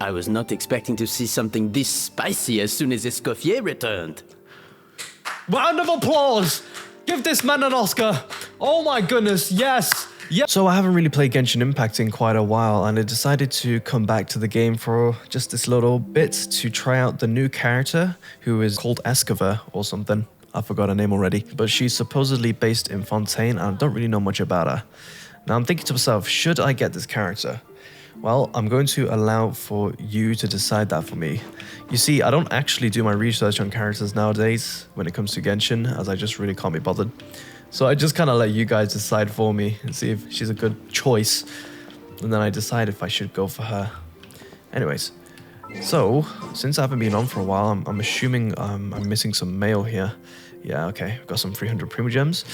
I was not expecting to see something this spicy as soon as Escoffier returned. Round of applause! Give this man an Oscar! Oh my goodness, yes! Yeah. So I haven't really played Genshin Impact in quite a while, and I decided to come back to the game for just this little bit to try out the new character, who is called Escoffier or something. I forgot her name already, but she's supposedly based in Fontaine, and I don't really know much about her. Now I'm thinking to myself, should I get this character? Well, I'm going to allow for you to decide that for me. You see, I don't actually do my research on characters nowadays when it comes to Genshin, as I just really can't be bothered. So I just kind of let you guys decide for me and see if she's a good choice. And then I decide if I should go for her. Anyways, so since I haven't been on for a while, I'm assuming I'm missing some mail here. Yeah, okay, I've got some 300 Primogems.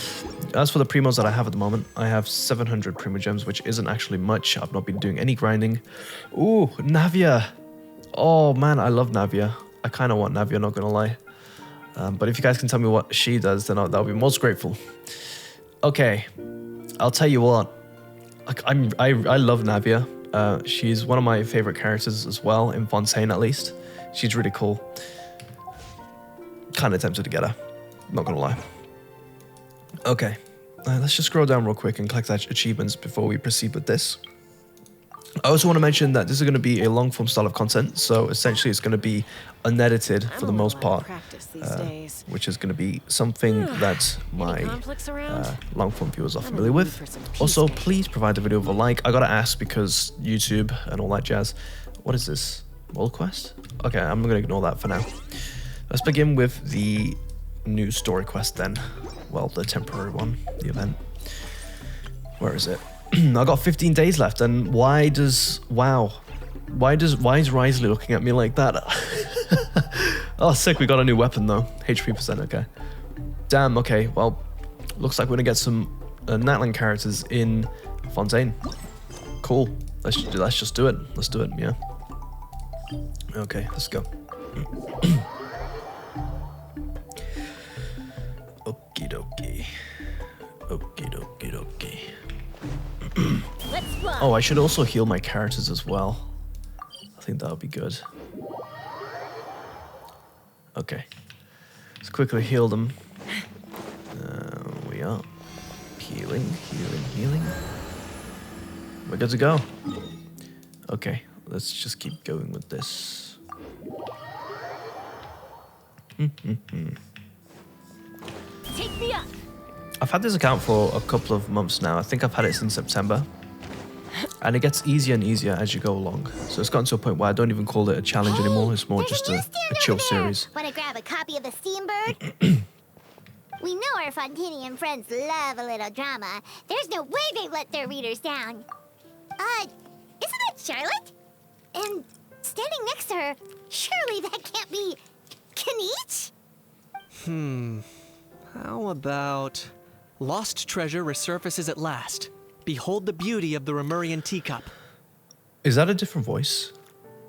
As for the Primos that I have at the moment, I have 700 Primogems, which isn't actually much. I've not been doing any grinding. Ooh, Navia. Oh man, I love Navia. I kind of want Navia, not gonna lie. But if you guys can tell me what she does, then I'll be most grateful. Okay, I'll tell you what. I love Navia. She's one of my favorite characters as well, in Fontaine at least. She's really cool. Kind of tempted to get her, not gonna lie. Okay, let's just scroll down real quick and collect achievements before we proceed with this. I also want to mention that this is going to be a long form style of content, so essentially it's going to be unedited for the most part, which is going to be something that my long form viewers are familiar with. Also, please provide the video with a like. I gotta ask because YouTube and all that jazz. What is this? World quest? Okay, I'm going to ignore that for now. Let's begin with the new story quest then. Well, the temporary one, the event. Where is it? I got 15 days left, and why is Risley looking at me like that? Oh, sick, we got a new weapon though. HP percent, okay. Damn, okay, well, looks like we're gonna get some Natlan characters in Fontaine. Cool, let's just do it. Let's do it, yeah. Okay, let's go. Okie dokie. Okie dokie dokie. Oh, I should also heal my characters as well. I think that would be good. Okay. Let's quickly heal them. We are. Healing, healing, healing. We're good to go. Okay, let's just keep going with this. Take me up. I've had this account for a couple of months now. I think I've had it since September. And it gets easier and easier as you go along. So it's gotten to a point where I don't even call it a challenge anymore. It's more just a chill series. Want to grab a copy of the Steambird? We know our Fontanian friends love a little drama. There's no way they let their readers down. Isn't that Charlotte? And standing next to her, surely that can't be Kinich? How about... Lost treasure resurfaces at last. Behold the beauty of the Remurian teacup. Is that a different voice?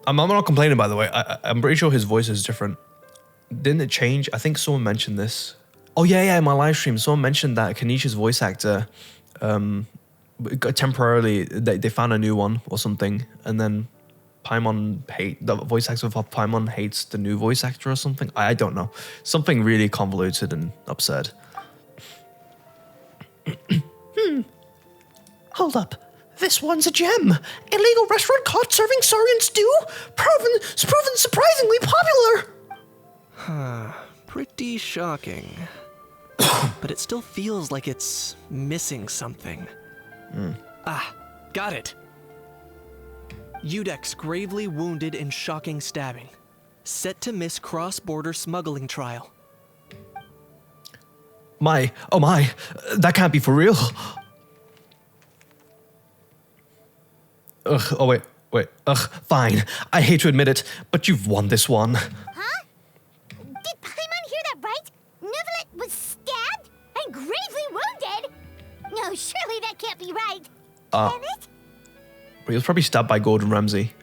I'm not complaining, by the way. I'm pretty sure his voice is different. Didn't it change? I think someone mentioned this. Oh, yeah, in my live stream, someone mentioned that Kanich's voice actor, temporarily, they found a new one or something, and then the voice actor for Paimon hates the new voice actor or something. I don't know. Something really convoluted and absurd. Hold up. This one's a gem. Illegal restaurant caught serving saurian stew? Proven surprisingly popular. Pretty shocking. But it still feels like it's missing something. Ah, got it. Udex gravely wounded in shocking stabbing. Set to miss cross-border smuggling trial. Oh my, that can't be for real. Ugh, oh wait, fine. I hate to admit it, but you've won this one. Huh? Did Paimon hear that right? Nevelet was stabbed and gravely wounded? No, surely that can't be right. Can it? He was probably stabbed by Gordon Ramsay.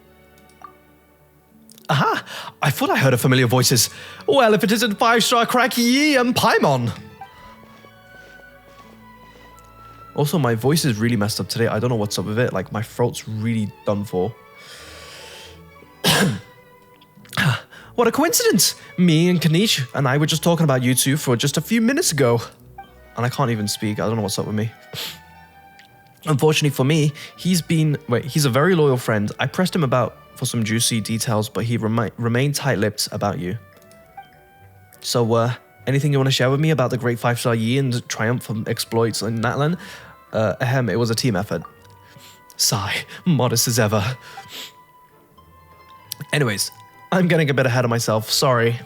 Aha! I thought I heard familiar voices. Well, if it isn't 5-star Krac and Paimon. Also, my voice is really messed up today. I don't know what's up with it. Like, my throat's really done for. What a coincidence! Me and Kinich and I were just talking about you two for just a few minutes ago. And I can't even speak. I don't know what's up with me. Unfortunately for me, he's a very loyal friend. I pressed him for some juicy details, but he remained tight-lipped about you. So, anything you want to share with me about the great 5-star Yi and triumphant exploits in Natlan? It was a team effort. Sigh, modest as ever. Anyways, I'm getting a bit ahead of myself, sorry.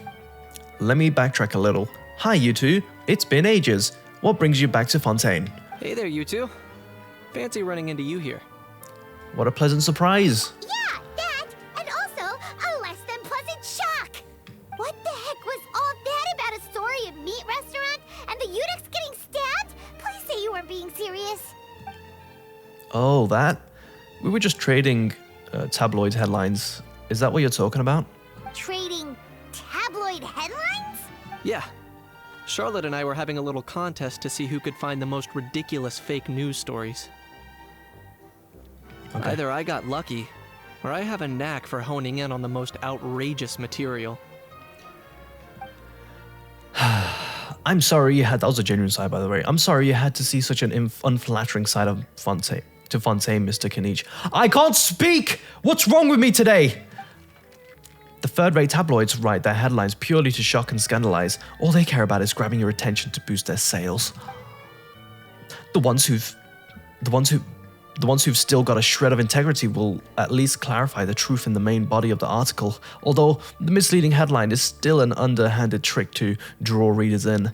Let me backtrack a little. Hi, you two. It's been ages. What brings you back to Fontaine? Hey there, you two. Fancy running into you here. What a pleasant surprise. Yeah, that, and also a less than pleasant shock. What the heck was all that about a story of meat restaurant and the eunuchs getting stabbed? Please say you weren't being serious. Oh, that? We were just trading tabloid headlines. Is that what you're talking about? Trading tabloid headlines? Yeah. Charlotte and I were having a little contest to see who could find the most ridiculous fake news stories. Okay. Either I got lucky, or I have a knack for honing in on the most outrageous material. I'm sorry you had... That was a genuine sigh, by the way. I'm sorry you had to see such an unflattering side of Fontaine, Mr. Kinich. I can't speak! What's wrong with me today? The third-rate tabloids write their headlines purely to shock and scandalize. All they care about is grabbing your attention to boost their sales. The ones who've still got a shred of integrity will at least clarify the truth in the main body of the article, although the misleading headline is still an underhanded trick to draw readers in.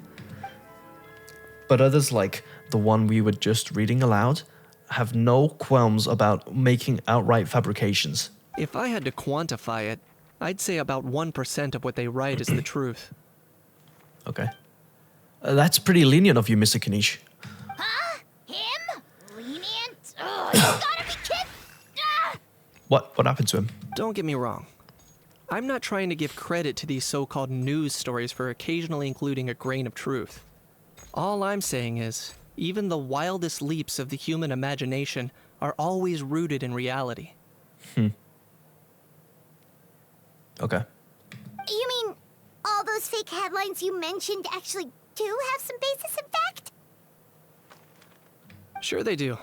But others, like the one we were just reading aloud, have no qualms about making outright fabrications. If I had to quantify it, I'd say about 1% of what they write is the truth. Okay. That's pretty lenient of you, Mr. Kinich. Huh? Him? Lenient? Oh, you gotta be kidding! Ah! What happened to him? Don't get me wrong. I'm not trying to give credit to these so-called news stories for occasionally including a grain of truth. All I'm saying is, even the wildest leaps of the human imagination are always rooted in reality. Okay. You mean all those fake headlines you mentioned actually do have some basis in fact? Sure they do.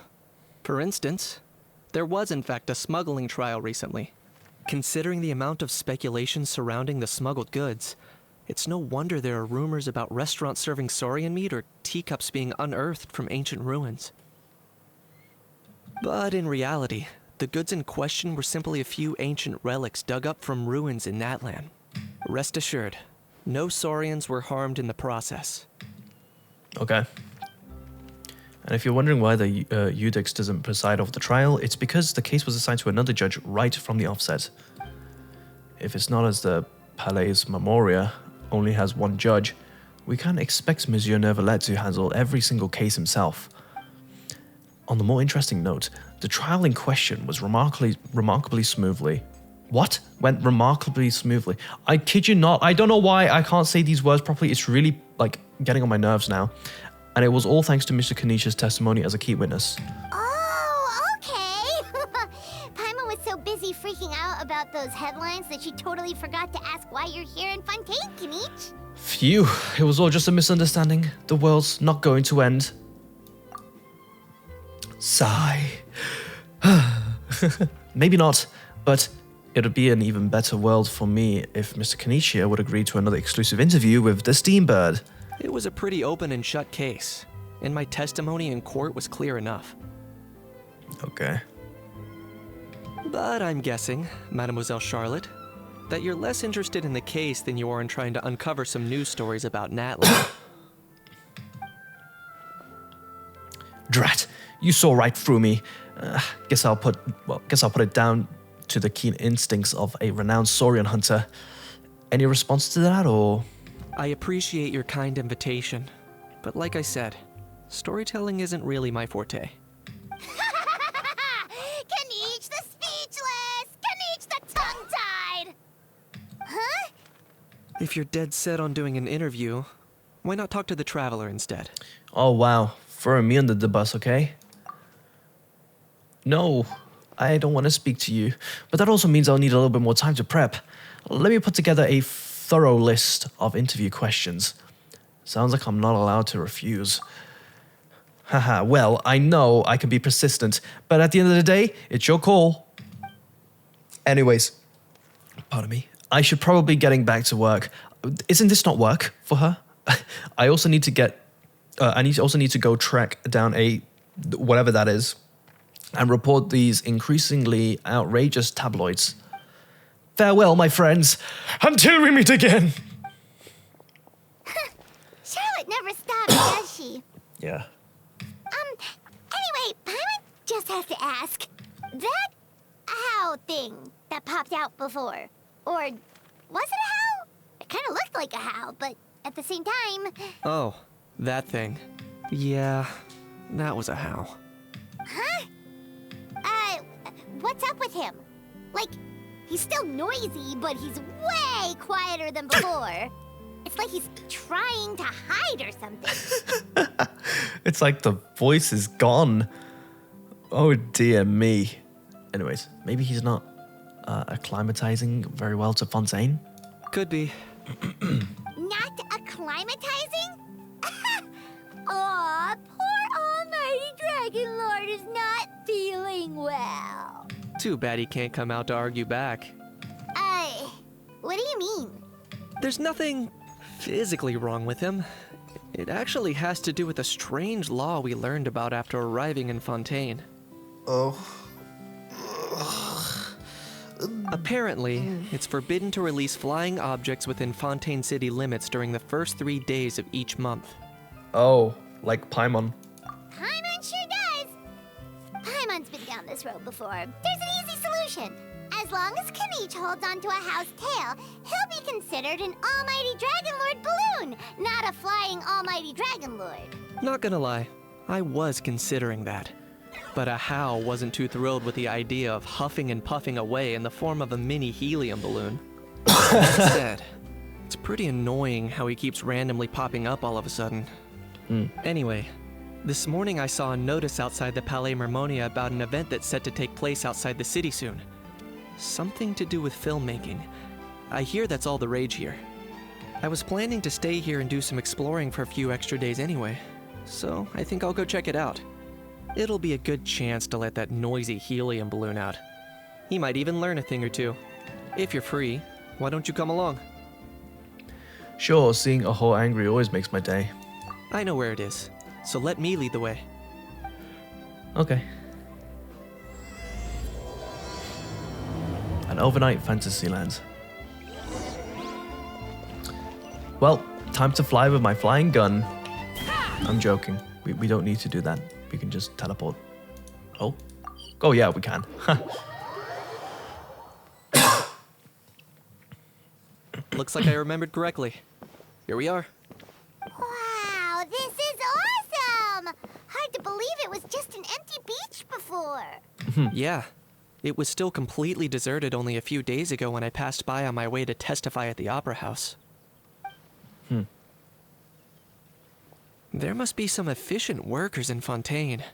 For instance, there was in fact a smuggling trial recently. Considering the amount of speculation surrounding the smuggled goods, it's no wonder there are rumors about restaurants serving saurian meat or teacups being unearthed from ancient ruins. But in reality, the goods in question were simply a few ancient relics dug up from ruins in Natlan. Rest assured, no saurians were harmed in the process. Okay. And if you're wondering why the Eudix doesn't preside over the trial, it's because the case was assigned to another judge right from the offset. If it's not as the Palais Memoria only has one judge, we can't expect Monsieur Neuvillette to handle every single case himself. On the more interesting note, the trial in question was remarkably smoothly. What? Went remarkably smoothly. I kid you not, I don't know why I can't say these words properly, it's really, getting on my nerves now. And it was all thanks to Mr. Kenich's testimony as a key witness. Oh, okay. Paimon was so busy freaking out about those headlines that she totally forgot to ask why you're here in Fontaine, Kinich. Phew, it was all just a misunderstanding. The world's not going to end. Sigh. Maybe not, but it would be an even better world for me if Mr. Kinich here would agree to another exclusive interview with the Steambird. It was a pretty open and shut case, and my testimony in court was clear enough. Okay. But I'm guessing, Mademoiselle Charlotte, that you're less interested in the case than you are in trying to uncover some news stories about Natlan. Drat, you saw right through me. Guess I'll put it down to the keen instincts of a renowned saurian hunter. Any response to that, or? I appreciate your kind invitation, but like I said, storytelling isn't really my forte. Kinich the speechless! Kinich the tongue-tied! Huh? If you're dead set on doing an interview, why not talk to the Traveler instead? Oh wow, throwing me under the bus, okay? No, I don't want to speak to you, but that also means I'll need a little bit more time to prep. Let me put together a thorough list of interview questions. Sounds like I'm not allowed to refuse. Haha, well, I know I can be persistent, but at the end of the day, it's your call. Anyways, pardon me. I should probably be getting back to work. Isn't this not work for her? I also need to get... I also need to go track down whatever that is and report these increasingly outrageous tabloids. Farewell, my friends, until we meet again. Charlotte never stops, does she? Yeah. Anyway, Paimon just has to ask. That how thing that popped out before, or was it a how? It kind of looked like a how, but at the same time... Oh, that thing. Yeah, that was a how. Huh? What's up with him? Like, he's still noisy, but he's way quieter than before. It's like he's trying to hide or something. It's like the voice is gone. Oh dear me. Anyways, maybe he's not acclimatizing very well to Fontaine? Could be. Not acclimatizing? Aw, poor Almighty Dragon Lord is not feeling well. Too bad he can't come out to argue back. What do you mean? There's nothing physically wrong with him. It actually has to do with a strange law we learned about after arriving in Fontaine. Oh. Apparently, it's forbidden to release flying objects within Fontaine city limits during the first 3 days of each month. Oh, like Paimon. Paimon sure does. Paimon's been down this road before. There's an easy solution. As long as Kinich holds onto a house tail, he'll be considered an Almighty Dragon Lord balloon, not a flying Almighty Dragon Lord. Not gonna lie, I was considering that. But a how wasn't too thrilled with the idea of huffing and puffing away in the form of a mini helium balloon. That said, it's pretty annoying how he keeps randomly popping up all of a sudden. Anyway, this morning I saw a notice outside the Palais Mermonia about an event that's set to take place outside the city soon. Something to do with filmmaking. I hear that's all the rage here. I was planning to stay here and do some exploring for a few extra days anyway, so I think I'll go check it out. It'll be a good chance to let that noisy helium balloon out. He might even learn a thing or two. If you're free, why don't you come along? Sure, seeing a whole angry always makes my day. I know where it is, so let me lead the way. Okay. An overnight Fantasyland. Well, time to fly with my flying gun. I'm joking. We don't need to do that. We can just teleport. Oh. Oh yeah, we can. Looks like I remembered correctly. Here we are. Wow, this is awesome! Hard to believe it was just an empty beach before. Yeah. It was still completely deserted only a few days ago when I passed by on my way to testify at the Opera House. There must be some efficient workers in Fontaine.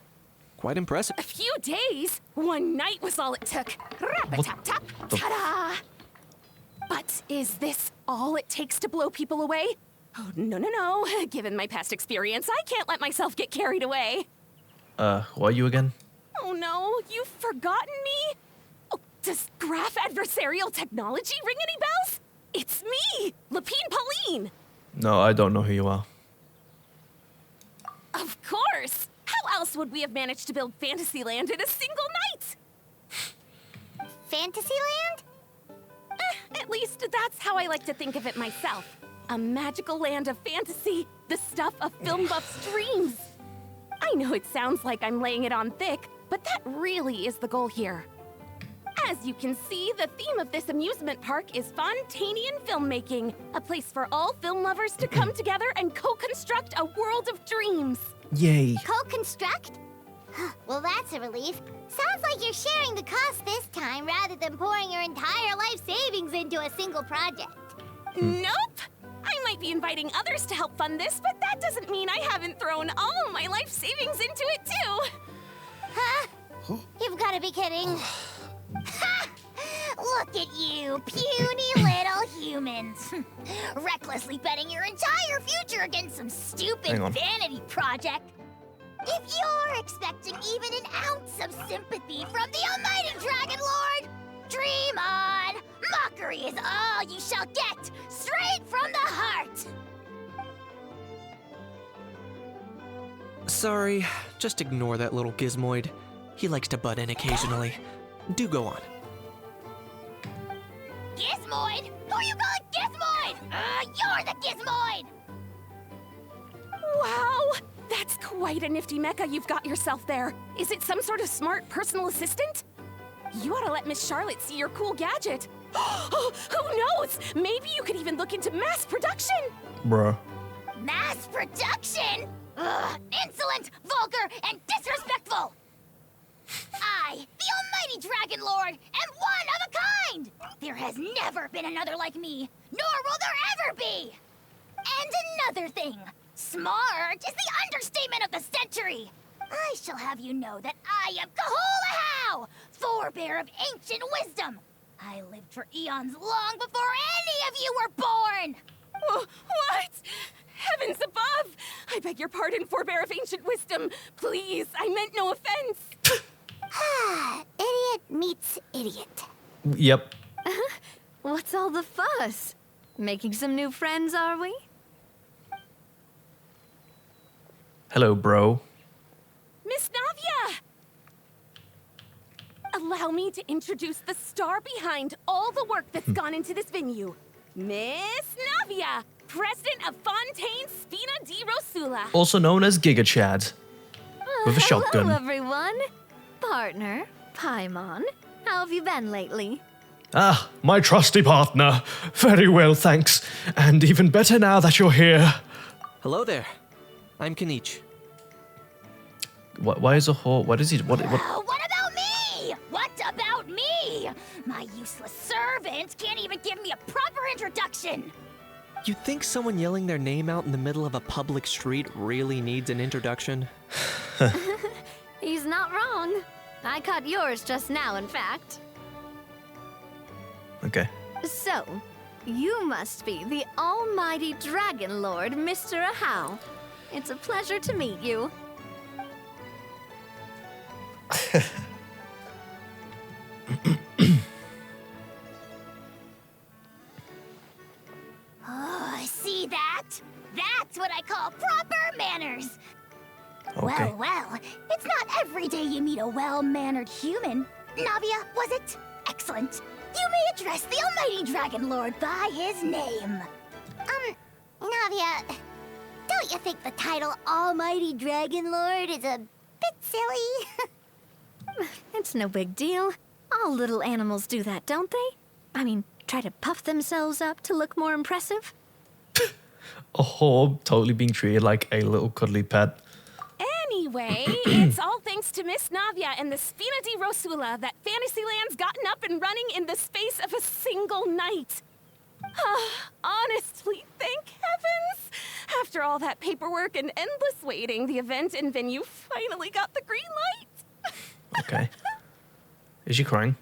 Quite impressive. A few days? One night was all it took. Rap-a-tap-tap, ta-da! But is this all it takes to blow people away? Oh, no. Given my past experience, I can't let myself get carried away. Who are you again? Oh no, you've forgotten me? Oh, does graph adversarial technology ring any bells? It's me, Lapine Pauline. No, I don't know who you are. Of course! How else would we have managed to build Fantasyland in a single night? Fantasyland? At least that's how I like to think of it myself. A magical land of fantasy, the stuff of film buffs' dreams. I know it sounds like I'm laying it on thick, but that really is the goal here. As you can see, the theme of this amusement park is Fontainian filmmaking, a place for all film lovers to come together and co-construct a world of dreams. Yay. Co-construct? Well, that's a relief. Sounds like you're sharing the cost this time rather than pouring your entire life savings into a single project. Nope! I might be inviting others to help fund this, but that doesn't mean I haven't thrown all my life savings into it too. Huh? You've got to be kidding. Ha! Look at you, puny little humans. Recklessly betting your entire future against some stupid vanity project. If you're expecting even an ounce of sympathy from the almighty Dragon Lord, dream on! Mockery is all you shall get, straight from the heart! Sorry, just ignore that little gizmoid. He likes to butt in occasionally. Do go on. Gizmoid? Who you calling Gizmoid? You're the Gizmoid! Wow! That's quite a nifty mecha you've got yourself there. Is it some sort of smart personal assistant? You ought to let Miss Charlotte see your cool gadget. Who knows? Maybe you could even look into mass production. Bruh. Mass production? Ugh, insolent, vulgar, and disrespectful! I, the almighty Dragon Lord, am one of a kind! There has never been another like me, nor will there ever be! And another thing, smart is the understatement of the century! I shall have you know that I am Kahulahau, forebear of ancient wisdom! I lived for eons long before any of you were born! What? Heavens above! I beg your pardon, forebear of ancient wisdom. Please, I meant no offense. Idiot meets idiot. Yep. What's all the fuss? Making some new friends, are we? Hello, bro. Miss Navia! Allow me to introduce the star behind all the work that's gone into this venue. Miss Navia, president of Fontaine Spina di Rosula. Also known as Giga Chad. With a shotgun. Hello, everyone. Partner, Paimon. How have you been lately? Ah, my trusty partner. Very well, thanks. And even better now that you're here. Hello there. I'm Kinich. Why is a whore? What is he? What? What about me? What about me? My useless servant can't even give me a proper introduction. You think someone yelling their name out in the middle of a public street really needs an introduction? He's not wrong. I caught yours just now, in fact. Okay. So, you must be the almighty Dragon Lord, Mr. Ahau. It's a pleasure to meet you. Oh, see that? That's what I call proper manners. Okay. Well, it's not every day you meet a well-mannered human. Navia, was it? Excellent. You may address the almighty Dragon Lord by his name. Navia, don't you think the title Almighty Dragon Lord is a bit silly? It's no big deal. All little animals do that, don't they? I mean, try to puff themselves up to look more impressive. A whore totally being treated like a little cuddly pet. Anyway, it's all thanks to Miss Navia and the Spina di Rosula that Fantasyland's gotten up and running in the space of a single night. Honestly, thank heavens! After all that paperwork and endless waiting, the event and venue finally got the green light. Okay. Is she crying?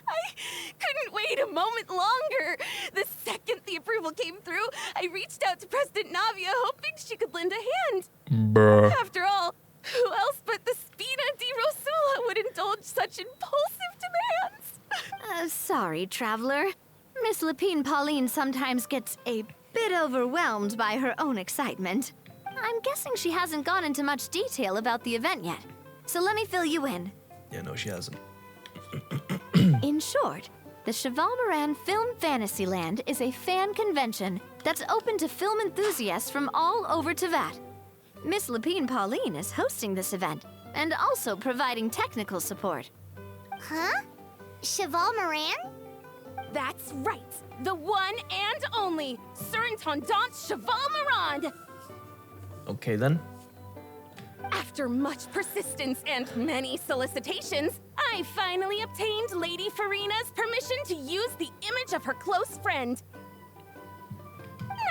I couldn't wait a moment longer. The second the approval came through, I reached out to President Navia, hoping she could lend a hand. Bruh. After all, who else but the Spina di Rosula would indulge such impulsive demands? Sorry, traveler. Miss Lapine Pauline sometimes gets a bit overwhelmed by her own excitement. I'm guessing she hasn't gone into much detail about the event yet. So let me fill you in. Yeah, no, she hasn't. In short, the Cheval Moran Film Fantasyland is a fan convention that's open to film enthusiasts from all over Teyvat. Miss Lapine Pauline is hosting this event and also providing technical support. Huh? Cheval Moran? That's right. The one and only Surintendant Cheval Moran. Okay, then. After much persistence and many solicitations, I finally obtained Lady Farina's permission to use the image of her close friend.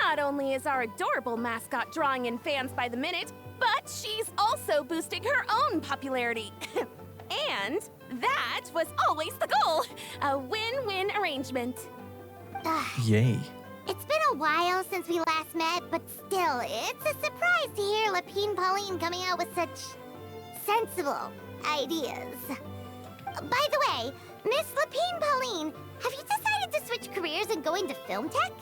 Not only is our adorable mascot drawing in fans by the minute, but she's also boosting her own popularity. And that was always the goal. A win-win arrangement. Yay. It's been a while since we last met, but still, it's a surprise to hear Lapine Pauline coming out with such sensible ideas. By the way, Miss Lapine Pauline, have you decided to switch careers and go into film tech?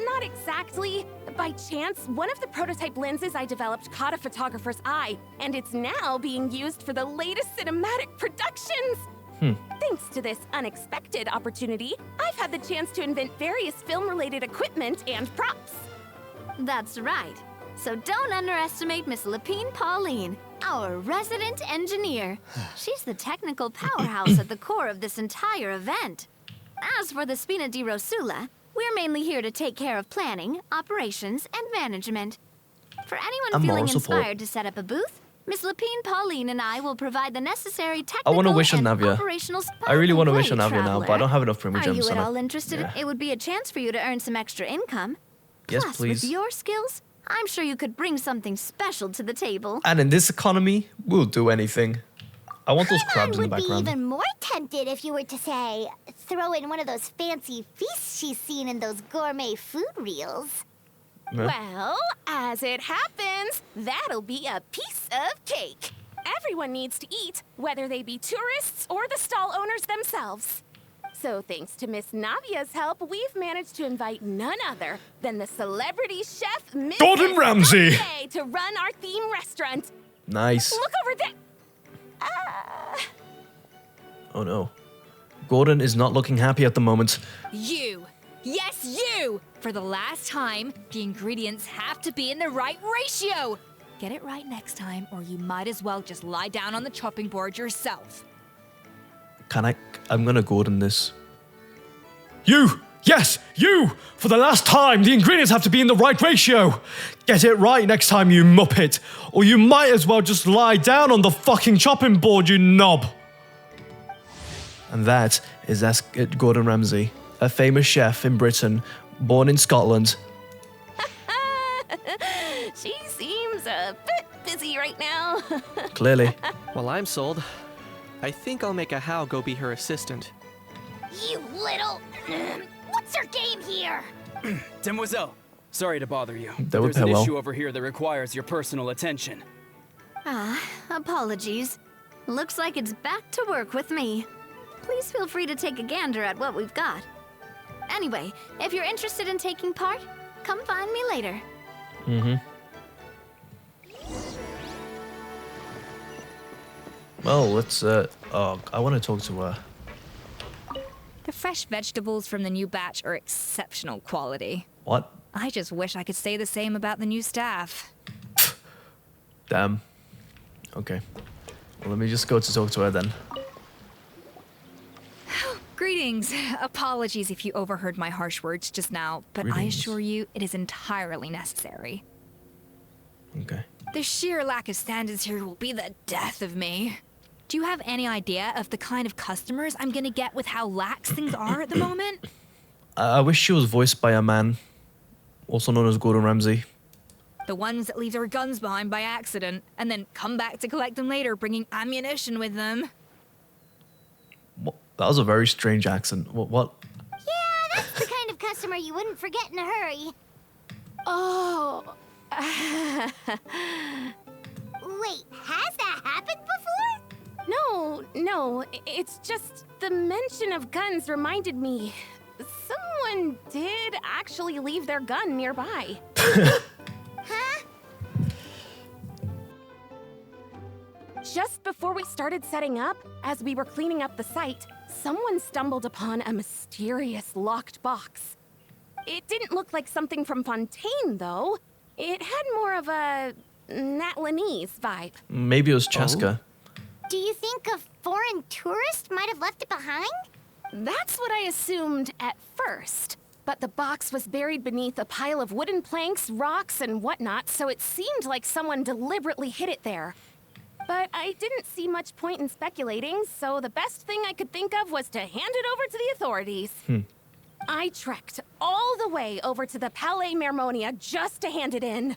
Not exactly. By chance, one of the prototype lenses I developed caught a photographer's eye, and it's now being used for the latest cinematic productions. Thanks to this unexpected opportunity, I've had the chance to invent various film-related equipment and props. That's right. So don't underestimate Miss Lapine Pauline, our resident engineer. She's the technical powerhouse at the core of this entire event. As for the Spina di Rosula, we're mainly here to take care of planning, operations, and management. For anyone And feeling moral support. inspired to set up a booth, Miss Lapine Pauline and I will provide the necessary technical wanna wish on and Navia. operational I really want to wish on plug and Navia now, play, but I don't have enough traveler. Primo Are you Gems. at and all interested? yeah. It would be a chance for you to earn some extra income. Yes, Plus, please. with your skills, I'm sure you could bring something special to the table. And in this economy, we'll do anything. I want those crabs in the Would be background. even more tempted if you were to say, throw in one of those fancy feasts she's seen in those gourmet food reels. Yeah. Well, as it happens, that'll be a piece of cake. Everyone needs to eat, whether they be tourists or the stall owners themselves. So thanks to Miss Navia's help, we've managed to invite none other than the celebrity chef, Mrs. Gordon Ramsay. Navier, to run our theme restaurant. Nice. Look over there. Oh no. Gordon is not looking happy at the moment. You! Yes, you! For the last time, the ingredients have to be in the right ratio! Get it right next time, or you might as well just lie down on the chopping board yourself. I'm gonna Gordon this. You! Yes, you! For the last time, the ingredients have to be in the right ratio! Get it right next time, you muppet! Or you might as well just lie down on the fucking chopping board, you knob! And that is Gordon Ramsay, a famous chef in Britain, born in Scotland. She seems a bit busy right now. Clearly. Well, I'm sold. I think I'll make a How go be her assistant. You little... What's your game here? Demoiselle, sorry to bother you. That would There's an pay well. issue over here that requires your personal attention. Apologies. Looks like it's back to work with me. Please feel free to take a gander at what we've got. Anyway, if you're interested in taking part, come find me later. Well, let's, I want to talk to her. The fresh vegetables from the new batch are exceptional quality. What? I just wish I could say the same about the new staff. Damn. Okay. Well, let me just go to talk to her then. Greetings. Apologies if you overheard my harsh words just now, but I Greetings. assure you it is entirely necessary. Okay. The sheer lack of standards here will be the death of me. Do you have any idea of the kind of customers I'm gonna get with how lax things are at the moment? I wish she was voiced by a man, also known as Gordon Ramsay. The ones that leave their guns behind by accident and then come back to collect them later, bringing ammunition with them. What? That was a very strange accent. What? Yeah, that's the kind of customer you wouldn't forget in a hurry. Oh. Wait, has that happened before? No, it's just the mention of guns reminded me. Someone did actually leave their gun nearby. Huh? Just before we started setting up, as we were cleaning up the site, someone stumbled upon a mysterious locked box. It didn't look like something from Fontaine, though. It had more of a Natlanese vibe. Maybe it was Chaska. Do you think a foreign tourist might have left it behind? That's what I assumed at first. But the box was buried beneath a pile of wooden planks, rocks, and whatnot, so it seemed like someone deliberately hid it there. But I didn't see much point in speculating, so the best thing I could think of was to hand it over to the authorities. I trekked all the way over to the Palais Mermonia just to hand it in.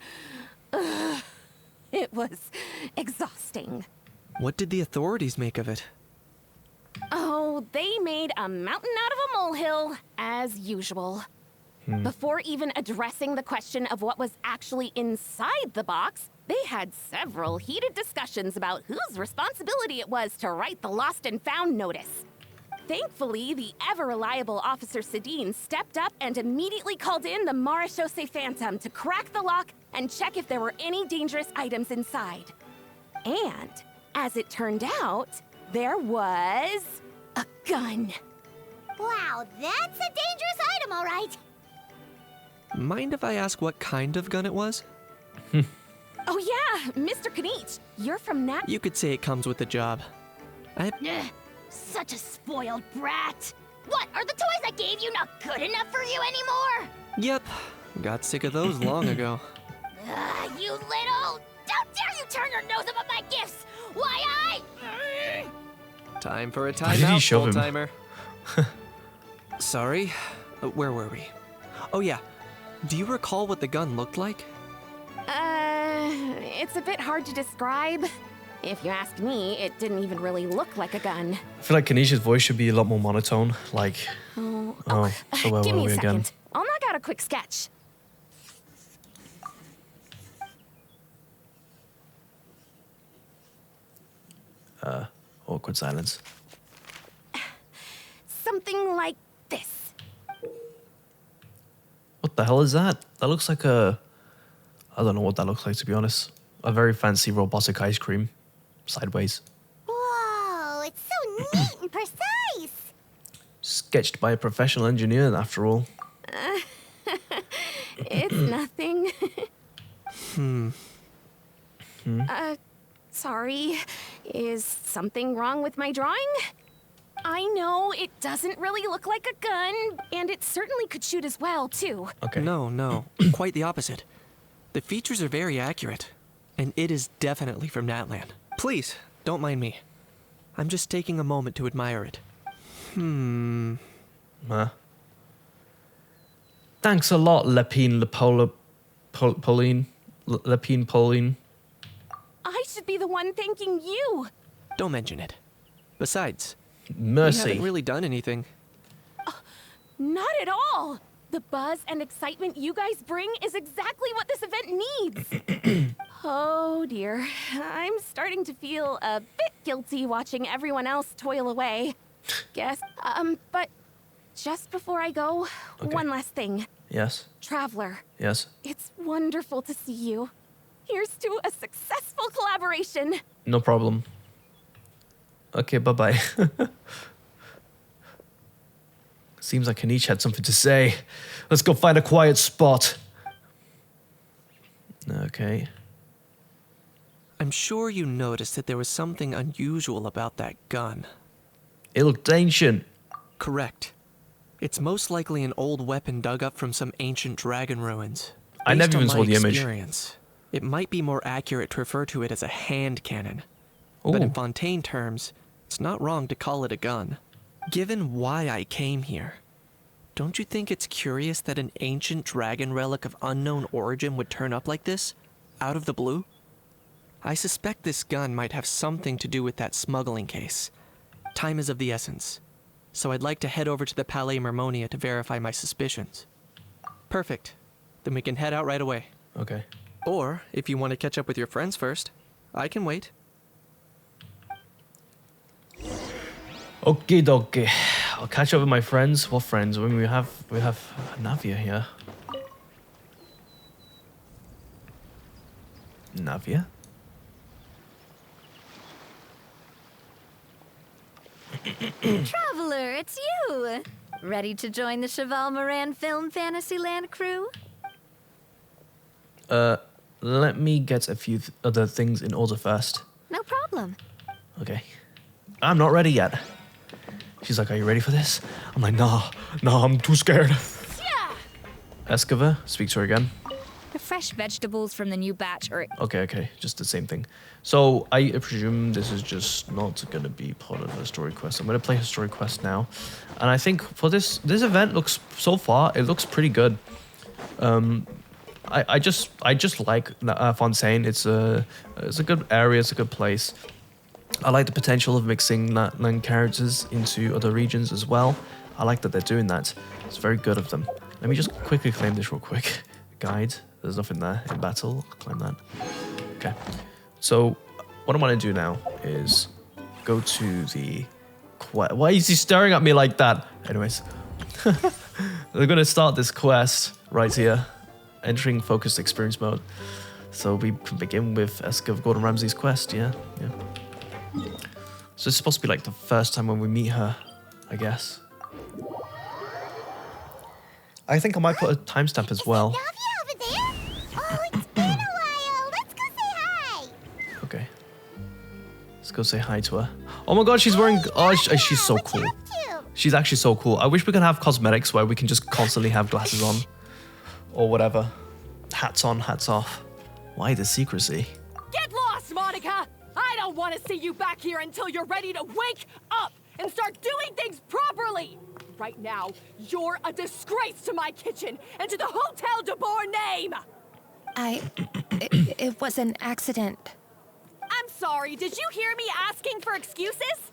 Ugh, it was exhausting. What did the authorities make of it? Oh, they made a mountain out of a molehill, as usual. Before even addressing the question of what was actually inside the box, they had several heated discussions about whose responsibility it was to write the lost and found notice. Thankfully, the ever-reliable Officer Sedine stepped up and immediately called in the Marechaussee Phantom to crack the lock and check if there were any dangerous items inside. And, as it turned out, there was a gun. Wow, that's a dangerous item, all right. Mind if I ask what kind of gun it was? Oh yeah, Mr. Kinich, you're from Nat. You could say it comes with the job. Ugh, such a spoiled brat. What, are the toys I gave you not good enough for you anymore? Yep, got sick of those long ago. You little... Don't dare you turn your nose up at my gifts! Why Time for a Why did he timeout, shove him? full-timer. Sorry, where were we? Oh yeah, do you recall what the gun looked like? It's a bit hard to describe. If you ask me, it didn't even really look like a gun. I feel like Kanich's voice should be a lot more monotone. Like, Oh, so where give were me a we second. again? I'll knock out a quick sketch. Awkward silence. Something like this. What the hell is that? That looks like a... I don't know what that looks like, to be honest. A very fancy robotic ice cream. Sideways. Whoa, it's so neat and precise. Sketched by a professional engineer, after all. It's nothing. Sorry. Is something wrong with my drawing? I know it doesn't really look like a gun, and it certainly could shoot as well, too. Okay. No, quite the opposite. The features are very accurate, and it is definitely from Natland. Please, don't mind me. I'm just taking a moment to admire it. Huh? Thanks a lot, Lepine Pauline. Lepine Pauline. I should be the one thanking you. Don't mention it. Besides, we Mercy. haven't really done anything. Not at all. The buzz and excitement you guys bring is exactly what this event needs. Oh dear, I'm starting to feel a bit guilty watching everyone else toil away. Guess, but just before I go, Okay. one last thing. Yes. Traveler, Yes. it's wonderful to see you. Here's to a successful collaboration. No problem. Okay, bye-bye. Seems like Kinich had something to say. Let's go find a quiet spot. Okay. I'm sure you noticed that there was something unusual about that gun. It looked ancient. Correct. It's most likely an old weapon dug up from some ancient dragon ruins. I never Based on even saw my the image. experience, it might be more accurate to refer to it as a hand cannon. But in Ooh. Fontaine terms, it's not wrong to call it a gun. Given why I came here, don't you think it's curious that an ancient dragon relic of unknown origin would turn up like this, out of the blue? I suspect this gun might have something to do with that smuggling case. Time is of the essence, so I'd like to head over to the Palais Mermonia to verify my suspicions. Perfect. Then we can head out right away. Okay. Or, if you want to catch up with your friends first, I can wait. Okie dokie. I'll catch up with my friends. What friends? I mean, we have Navia here. Navia? Traveler, it's you! Ready to join the Cheval Moran Film Fantasyland crew? Let me get a few other things in order first. No problem. Okay. I'm not ready yet. She's like, are you ready for this? I'm like, nah, I'm too scared. Yeah. Escoffier, speak to her again. The fresh vegetables from the new batch are... Okay, just the same thing. So I presume this is just not going to be part of the story quest. I'm going to play her story quest now. And I think for this event looks, so far, it looks pretty good. I just like Fontaine. It's a good area, it's a good place. I like the potential of mixing land characters into other regions as well. I like that they're doing that. It's very good of them. Let me just quickly claim this real quick. Guide. There's nothing there in battle. Claim that. Okay. So what I want to do now is go to the quest. Why is he staring at me like that? Anyways, we're going to start this quest right here. Entering focused experience mode. So we can begin with Gordon Ramsay's quest. Yeah. So it's supposed to be like the first time when we meet her, I guess. I think I might put a timestamp as well. Is Navia over there? Oh, it's been a while. Let's go say hi. Okay. Let's go say hi to her. Oh my god, she's wearing... Oh, she's so cool. She's actually so cool. I wish we could have cosmetics where we can just constantly have glasses on. Or whatever. Hats on, hats off. Why the secrecy? Get lost, Monica! I don't want to see you back here until you're ready to wake up and start doing things properly! Right now, you're a disgrace to my kitchen and to the Hotel Debord name! It was an accident. I'm sorry, did you hear me asking for excuses?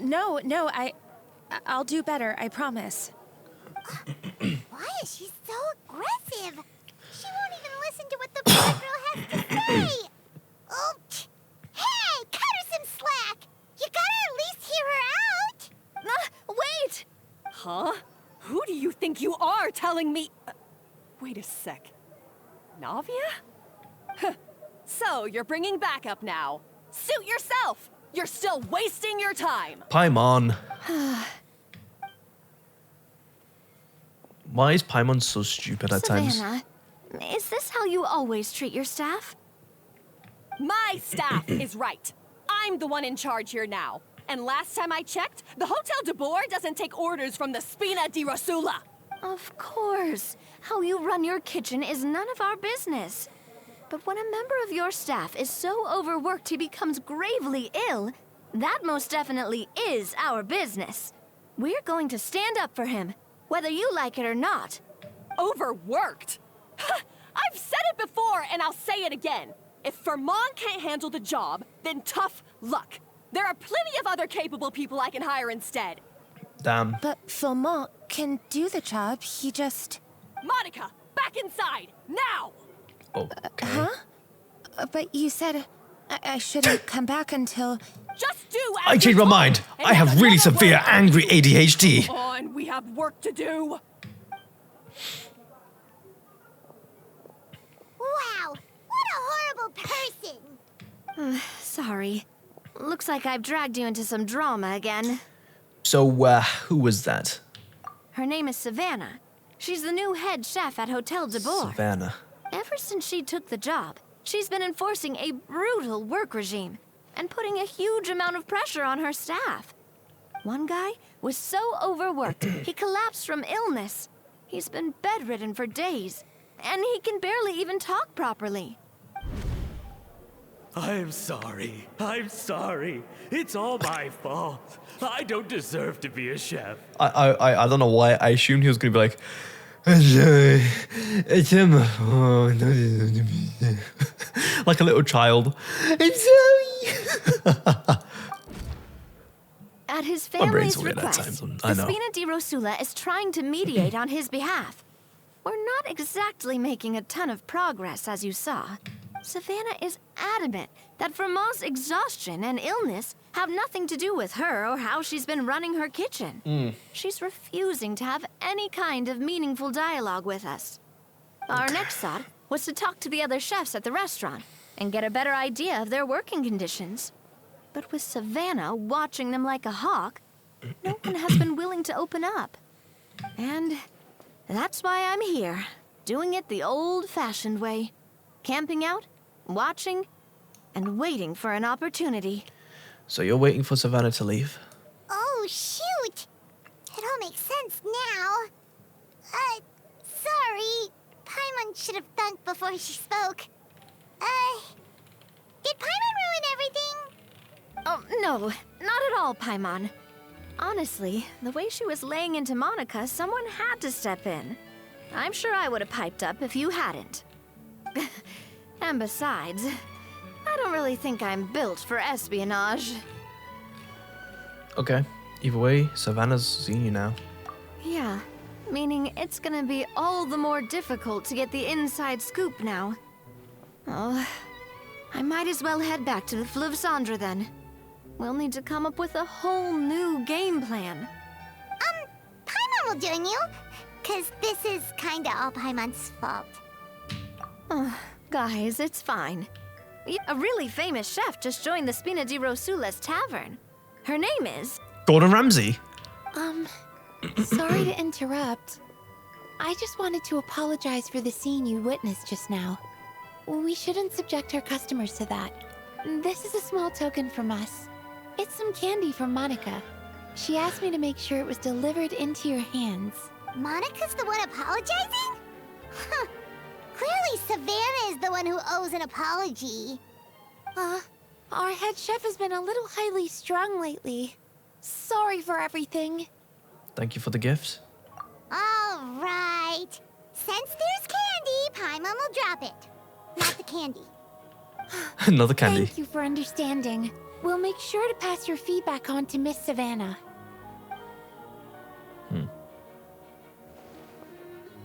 No, I'll do better, I promise. Why is she so aggressive? She won't even listen to what the poor girl has to say. Oh, hey, cut her some slack. You gotta at least hear her out. Wait! Huh? Who do you think you are telling me? Wait a sec. Navia? So, you're bringing backup now. Suit yourself! You're still wasting your time! Paimon. Why is Paimon so stupid at times? Savannah, is this how you always treat your staff? My staff is right. I'm the one in charge here now. And last time I checked, the Hotel Debord doesn't take orders from the Spina di Rosula. Of course. How you run your kitchen is none of our business. But when a member of your staff is so overworked he becomes gravely ill, that most definitely is our business. We're going to stand up for him, whether you like it or not. Overworked? I've said it before and I'll say it again. If Fermont can't handle the job, then tough luck. There are plenty of other capable people I can hire instead. Damn. But Philmont can do the job, he just... Monica, back inside, now! Okay. But you said I shouldn't come back until... Just do as I changed my you're mind. told, and I have really another severe word. angry ADHD. Come on, we have work to do. Wow, what a horrible person. Sorry. Looks like I've dragged you into some drama again. So, who was that? Her name is Savannah. She's the new head chef at Hotel Debord. Savannah. Ever since she took the job, she's been enforcing a brutal work regime and putting a huge amount of pressure on her staff. One guy was so overworked, he collapsed from illness. He's been bedridden for days, and he can barely even talk properly. I'm sorry. I'm sorry. It's all my fault. I don't deserve to be a chef. I don't know why. I assumed he was gonna be like, I'm sorry. It's him. Oh, no. Like a little child. I'm sorry. At his My brain's family's weird at request, times, I the know. Spina di Rosula is trying to mediate on his behalf. We're not exactly making a ton of progress, as you saw. Savannah is adamant that Vermont's exhaustion and illness have nothing to do with her or how she's been running her kitchen. She's refusing to have any kind of meaningful dialogue with us. Our next thought was to talk to the other chefs at the restaurant and get a better idea of their working conditions. But with Savannah watching them like a hawk, no one has been willing to open up. And that's why I'm here, doing it the old-fashioned way. Camping out, watching, and waiting for an opportunity. So you're waiting for Savannah to leave? Oh, shoot. It all makes sense now. Sorry. Paimon should have thunk before she spoke. Did Paimon ruin everything? Oh, no, not at all, Paimon. Honestly, the way she was laying into Monica, someone had to step in. I'm sure I would have piped up if you hadn't. And besides, I don't really think I'm built for espionage. Okay. Either way, Savannah's seen you now. Yeah, meaning it's gonna be all the more difficult to get the inside scoop now. Oh, I might as well head back to the Fleuve Cendre then. We'll need to come up with a whole new game plan. Paimon will join you, cause this is kinda all Paimon's fault. Oh, guys, it's fine. A really famous chef just joined the Spina di Rosulas tavern. Her name is... Gordon Ramsay? Sorry to interrupt. I just wanted to apologize for the scene you witnessed just now. We shouldn't subject our customers to that. This is a small token from us. It's some candy from Monica. She asked me to make sure it was delivered into your hands. Monica's the one apologizing? Huh. Clearly Savannah is the one who owes an apology. Our head chef has been a little highly strung lately. Sorry for everything. Thank you for the gift. All right. Since there's candy, Paimon will drop it. Not the candy. Another candy. Thank you for understanding. We'll make sure to pass your feedback on to Miss Savannah.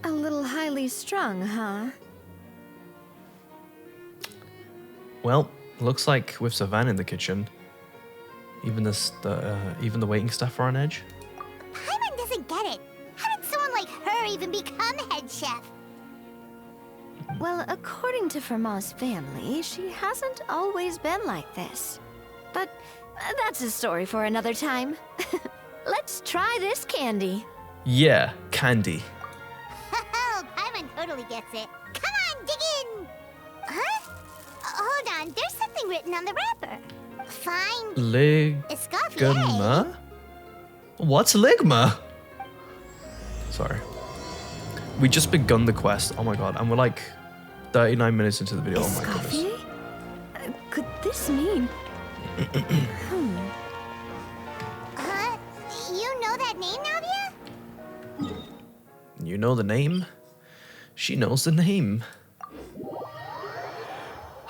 A little highly strung, huh? Well, looks like with Savannah in the kitchen, even the waiting staff are on edge. Paimon doesn't get it. How did someone like her even become head chef? Well, according to Fermat's family, she hasn't always been like this. But that's a story for another time. Let's try this candy. Yeah, candy. Oh, Paimon totally gets it. Come on, dig in! Huh? Hold on, there's something written on the wrapper. Find Escoffier. Ligma? What's Ligma? Sorry. We just begun the quest. Oh my god, and we're like 39 minutes into the video. Oh my goodness. Escoffier? Could this mean... You know that name, Nadia? You know the name? She knows the name.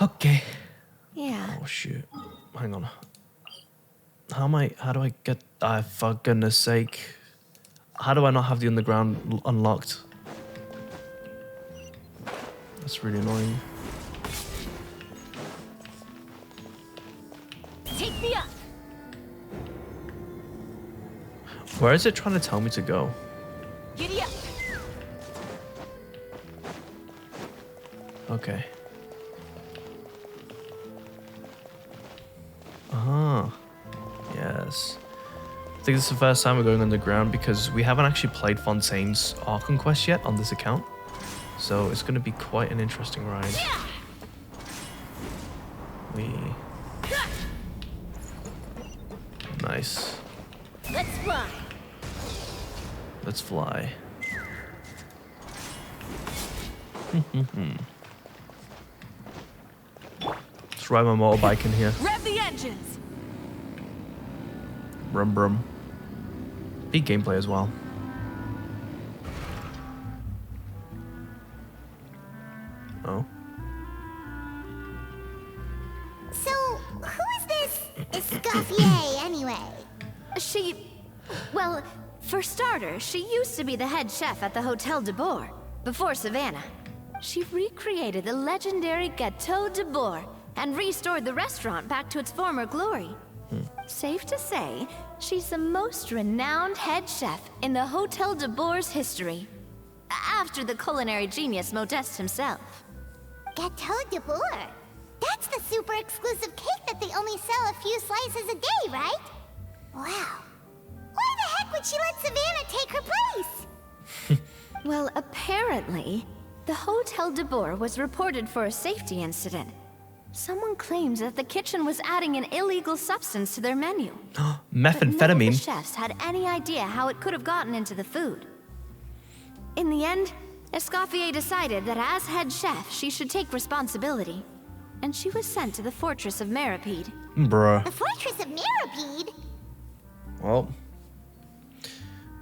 Okay. Yeah. Oh shoot. Hang on. How do I get... for goodness sake. How do I not have the underground unlocked? That's really annoying. Take me up. Where is it trying to tell me to go? Giddy up. Okay. Yes. I think this is the first time we're going underground because we haven't actually played Fontaine's Archon quest yet on this account. So it's going to be quite an interesting ride. Nice. Let's fly. Let's fly. Let's ride my motorbike in here. Rev the engines. Brum brum. Big gameplay as well. Oh. So, who is this Escoffier anyway? Well, for starters, she used to be the head chef at the Hotel Debord, before Savannah. She recreated the legendary Gâteau Debord and restored the restaurant back to its former glory. Safe to say, she's the most renowned head chef in the Hotel Debord's history. After the culinary genius Modeste himself. Gâteau Debord. That's the super exclusive cake that they only sell a few slices a day, right? Wow. Why the heck would she let Savannah take her place? Well, apparently, the Hotel Debord was reported for a safety incident. Someone claims that the kitchen was adding an illegal substance to their menu. But none of the Methamphetamine. chefs had any idea how it could have gotten into the food. In the end, Escoffier decided that as head chef, she should take responsibility. And she was sent to the fortress of Meripede. Bruh. The Fortress of Meripede? Well,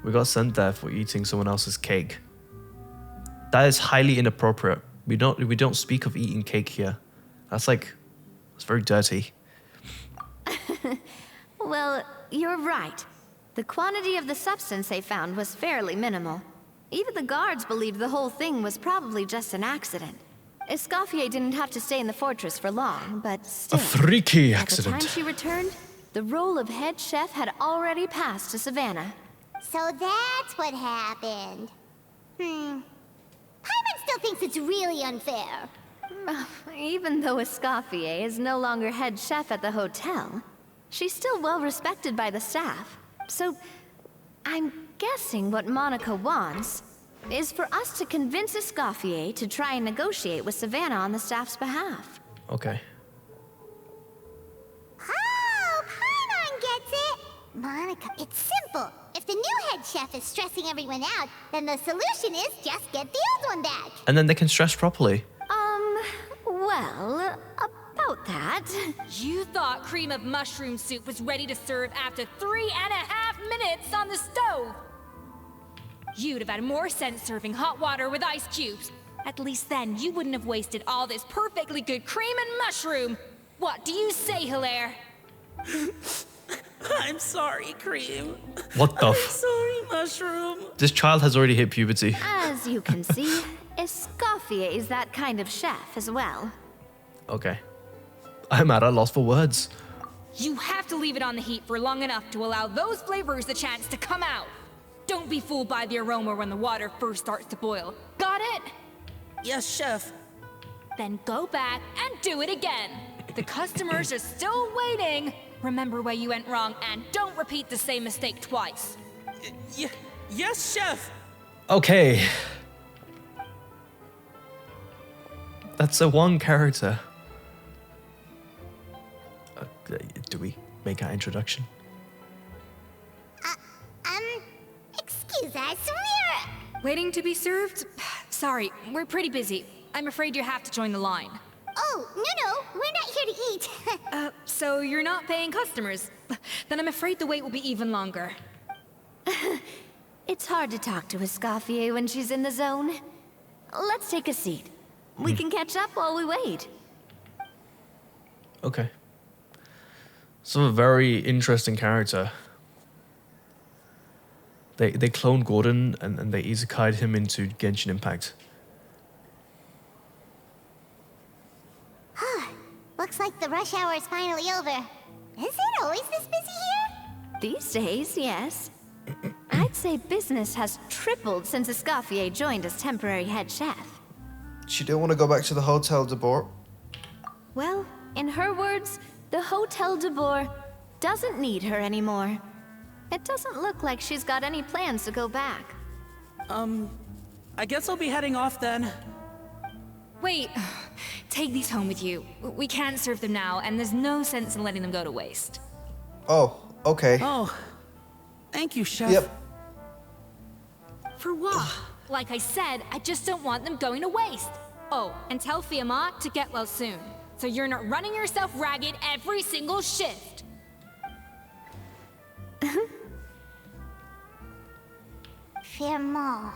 we got sent there for eating someone else's cake. That is highly inappropriate. We don't speak of eating cake here. That's like It's very dirty. Well, you're right. The quantity of the substance they found was fairly minimal. Even the guards believed the whole thing was probably just an accident. Escoffier didn't have to stay in the fortress for long, but still. A freaky By accident. the time she returned, the role of head chef had already passed to Savannah. So that's what happened. Paimon still thinks it's really unfair. Even though Escoffier is no longer head chef at the hotel, she's still well respected by the staff. So, I'm guessing what Monica wants is for us to convince Escoffier to try and negotiate with Savannah on the staff's behalf. Okay. Oh, Paimon gets it! Monica, it's simple. If the new head chef is stressing everyone out, then the solution is just get the old one back. And then they can stress properly. Well, about that. You thought cream of mushroom soup was ready to serve after 3.5 minutes on the stove. You'd have had more sense serving hot water with ice cubes. At least then you wouldn't have wasted all this perfectly good cream and mushroom. What do you say, Hilaire? I'm sorry, Cream. What the Sorry, Mushroom. This child has already hit puberty. As you can see, Escoffier is that kind of chef as well. Okay. I'm at a loss for words. You have to leave it on the heat for long enough to allow those flavors the chance to come out. Don't be fooled by the aroma when the water first starts to boil. Got it? Yes, Chef. Then go back and do it again. The customers are still waiting. Remember where you went wrong and don't repeat the same mistake twice. Yes, Chef. Okay. That's a one character. Do we make our introduction? Excuse us, Waiting to be served? Sorry, we're pretty busy. I'm afraid you have to join the line. Oh, no, we're not here to eat. So you're not paying customers? Then I'm afraid the wait will be even longer. It's hard to talk to Escoffier when she's in the zone. Let's take a seat. We can catch up while we wait. Okay. So a very interesting character. They cloned Gordon and they isekai'd him into Genshin Impact. Looks like the rush hour is finally over. Is it always this busy here? These days, yes. I'd say business has tripled since Escoffier joined as temporary head chef. She didn't want to go back to the Hotel Debord. Well, in her words, the Hotel Debord doesn't need her anymore. It doesn't look like she's got any plans to go back. I guess I'll be heading off then. Wait, take these home with you. We can't serve them now, and there's no sense in letting them go to waste. Oh, okay. Oh, thank you, Chef. Yep. For what? Like I said, I just don't want them going to waste. Oh, and tell Fiamma to get well soon, so you're not running yourself ragged every single shift. Fiamma.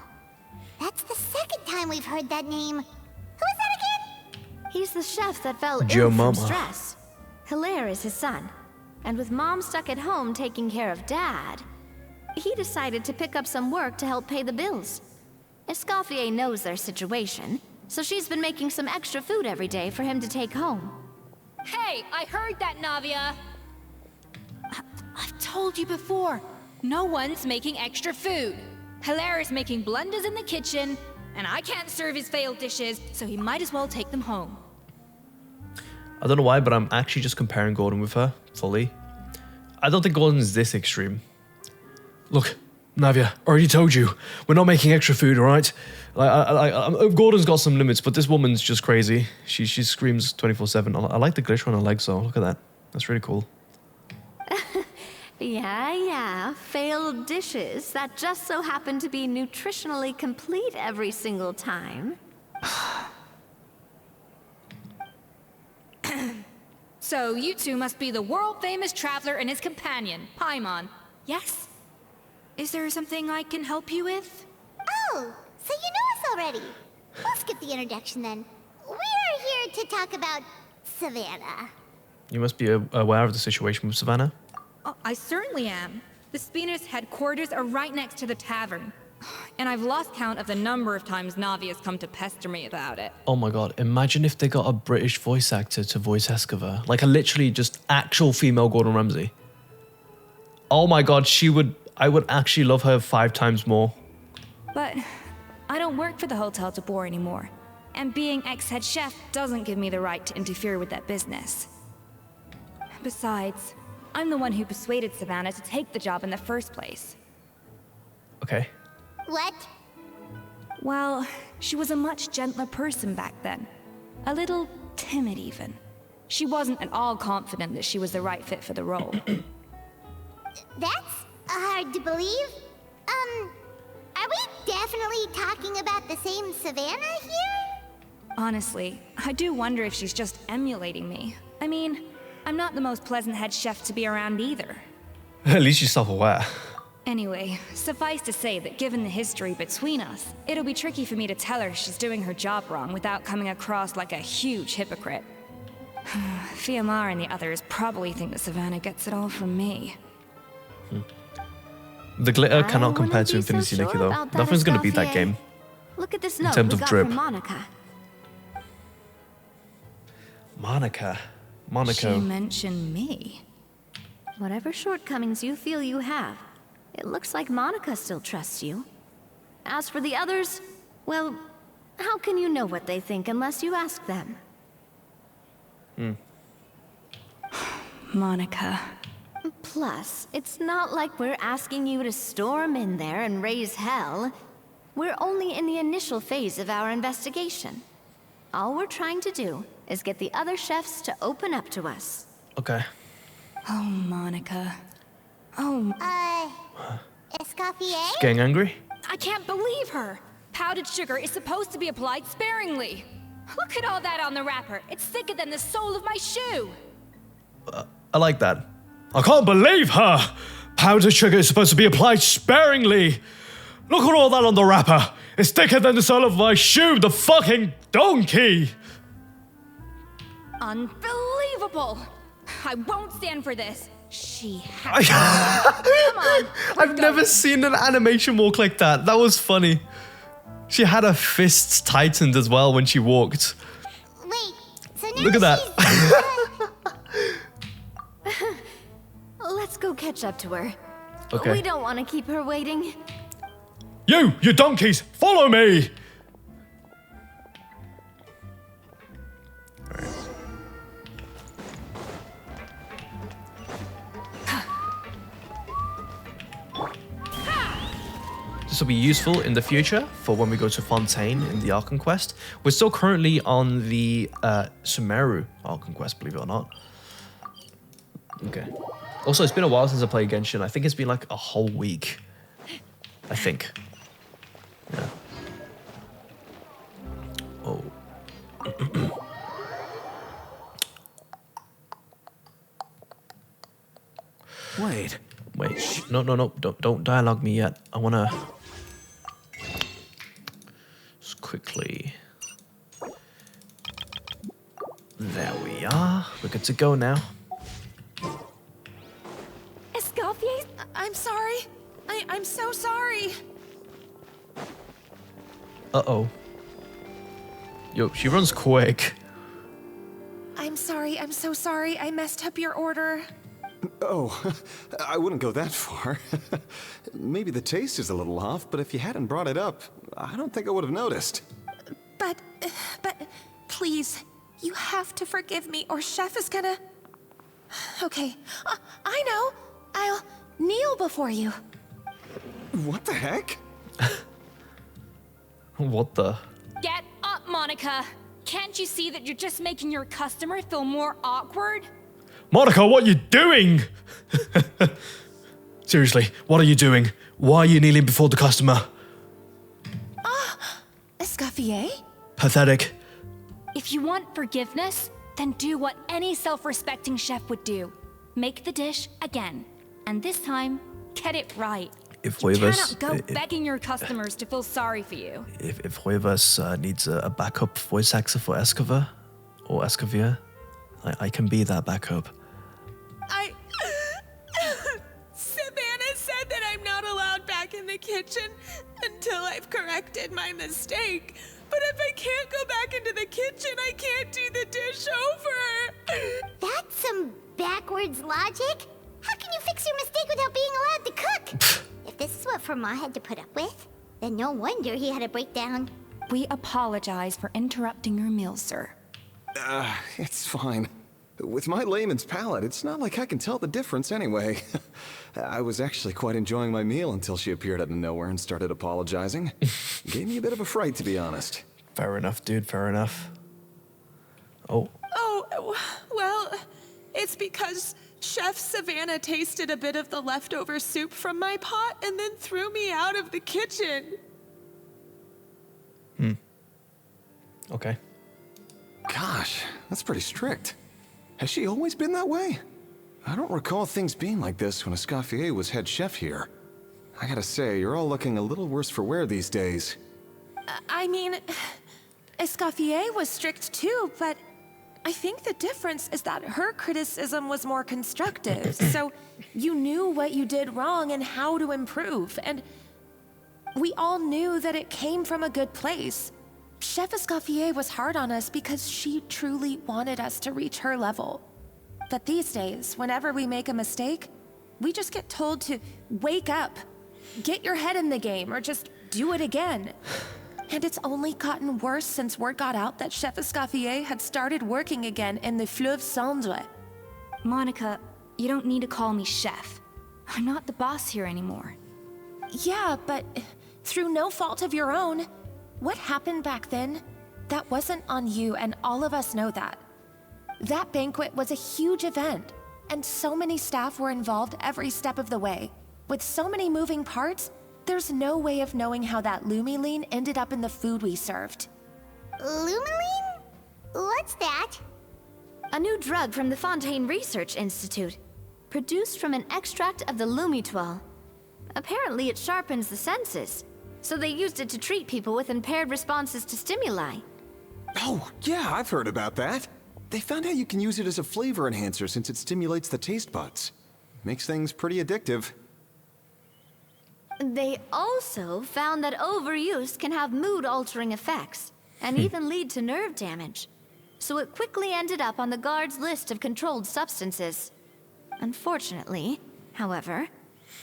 That's the second time we've heard that name. Who is that again? He's the chef that fell Joe ill from Mama. stress. Hilaire is his son. And with Mom stuck at home taking care of Dad, he decided to pick up some work to help pay the bills. Escoffier knows their situation, so she's been making some extra food every day for him to take home. Hey, I heard that, Navia! I've told you before, no one's making extra food. Hilaire is making blunders in the kitchen, and I can't serve his failed dishes, so he might as well take them home. I don't know why, but I'm actually just comparing Gordon with her, fully. I don't think Gordon's this extreme. Look, Navia, already told you, we're not making extra food, alright? Gordon's got some limits, but this woman's just crazy. She screams 24/7. I like the glitter on her legs, though. Look at that. That's really cool. Yeah, failed dishes that just so happen to be nutritionally complete every single time. So you two must be the world-famous traveler and his companion, Paimon. Yes? Is there something I can help you with? Oh, so you know us already. We'll skip the introduction then. We are here to talk about Savannah. You must be aware of the situation with Savannah. Oh, I certainly am. The Spina's headquarters are right next to the tavern. And I've lost count of the number of times Navi has come to pester me about it. Oh my god, imagine if they got a British voice actor to voice Escoffier. Like a literally just actual female Gordon Ramsay. Oh my god, I would actually love her 5 times more. But I don't work for the Hotel Debord anymore. And being ex-head chef doesn't give me the right to interfere with that business. Besides, I'm the one who persuaded Savannah to take the job in the first place. Okay. What? Well, she was a much gentler person back then. A little timid even. She wasn't at all confident that she was the right fit for the role. That's hard to believe. Are we definitely talking about the same Savannah here? Honestly, I do wonder if she's just emulating me. I mean, I'm not the most pleasant head chef to be around either. At least you're self-aware. Anyway, suffice to say that given the history between us, it'll be tricky for me to tell her she's doing her job wrong without coming across like a huge hypocrite. Fiamar and the others probably think that Savannah gets it all from me. The glitter cannot I compare to wouldn't be Infinity so Nikki sure though. about that, Nothing's gonna beat that Escoffier. game. Look at this In note terms we of got drip. from Monica. Monica. She mentioned me. Whatever shortcomings you feel you have, it looks like Monica still trusts you. As for the others, well, how can you know what they think unless you ask them? Monica. Plus, it's not like we're asking you to storm in there and raise hell. We're only in the initial phase of our investigation. All we're trying to do is get the other chefs to open up to us. Okay. Oh, Monica. Oh, Escoffier? Getting angry? I can't believe her! Powdered sugar is supposed to be applied sparingly. Look at all that on the wrapper. It's thicker than the sole of my shoe. I like that. I can't believe her! Powdered sugar is supposed to be applied sparingly. Look at all that on the wrapper. It's thicker than the sole of my shoe, the fucking donkey! Unbelievable! I won't stand for this. She has Come on. I've never seen an animation walk like that. That was funny. She had her fists tightened as well when she walked. Wait, so now Look at that. Let's go catch up to her. Okay. We don't want to keep her waiting. You donkeys, follow me! This will be useful in the future for when we go to Fontaine in the Archon Quest. We're still currently on the Sumeru Archon Quest, believe it or not. Okay. Also, it's been a while since I played Genshin. I think it's been like a whole week. I think. Yeah. Oh. Wait. No. Don't dialogue me yet. I wanna just quickly. There we are. We're good to go now. Escoffier? I'm sorry. I'm so sorry. Uh-oh. Yo, she runs quick. I'm sorry. I'm so sorry. I messed up your order. Oh, I wouldn't go that far. Maybe the taste is a little off, but if you hadn't brought it up, I don't think I would have noticed. But, please, you have to forgive me or Chef is gonna... Okay, I know. I'll kneel before you. What the heck? What the? Get up, Monica! Can't you see that you're just making your customer feel more awkward? Monica, what are you doing? Seriously, what are you doing? Why are you kneeling before the customer? Escoffier? Pathetic. If you want forgiveness, then do what any self-respecting chef would do. Make the dish again. And this time, get it right. If You Huevas, cannot go begging your customers to feel sorry for you. if Huevas needs a backup voice actor for Escoffier or Escoffier, I can be that backup. Savannah said that I'm not allowed back in the kitchen until I've corrected my mistake. But if I can't go back into the kitchen, I can't do the dish over. That's some backwards logic. How can you fix your mistake without being allowed to cook? If this is what Fermat had to put up with, then no wonder he had a breakdown. We apologize for interrupting your meal, sir. It's fine. With my layman's palate, it's not like I can tell the difference anyway. I was actually quite enjoying my meal until she appeared out of nowhere and started apologizing. Gave me a bit of a fright, to be honest. Fair enough, dude, fair enough. Oh. Oh, well, it's because Chef Savannah tasted a bit of the leftover soup from my pot and then threw me out of the kitchen. Okay. Gosh, that's pretty strict. Has she always been that way? I don't recall things being like this when Escoffier was head chef here. I gotta say, you're all looking a little worse for wear these days. I mean, Escoffier was strict too, but I think the difference is that her criticism was more constructive. So you knew what you did wrong and how to improve, and we all knew that it came from a good place. Chef Escoffier was hard on us because she truly wanted us to reach her level. But these days, whenever we make a mistake, we just get told to wake up, get your head in the game, or just do it again. And it's only gotten worse since word got out that Chef Escoffier had started working again in the Fleuve Cendre. Monica, you don't need to call me chef. I'm not the boss here anymore. Yeah, but through no fault of your own, what happened back then, that wasn't on you, and all of us know that. That banquet was a huge event, and so many staff were involved every step of the way. With so many moving parts, there's no way of knowing how that Lumiline ended up in the food we served. Lumiline? What's that? A new drug from the Fontaine Research Institute, produced from an extract of the Lumitoile. Apparently it sharpens the senses, so they used it to treat people with impaired responses to stimuli. Oh, yeah, I've heard about that. They found out you can use it as a flavor enhancer since it stimulates the taste buds. Makes things pretty addictive. They also found that overuse can have mood-altering effects, and even lead to nerve damage. So it quickly ended up on the guard's list of controlled substances. Unfortunately, however,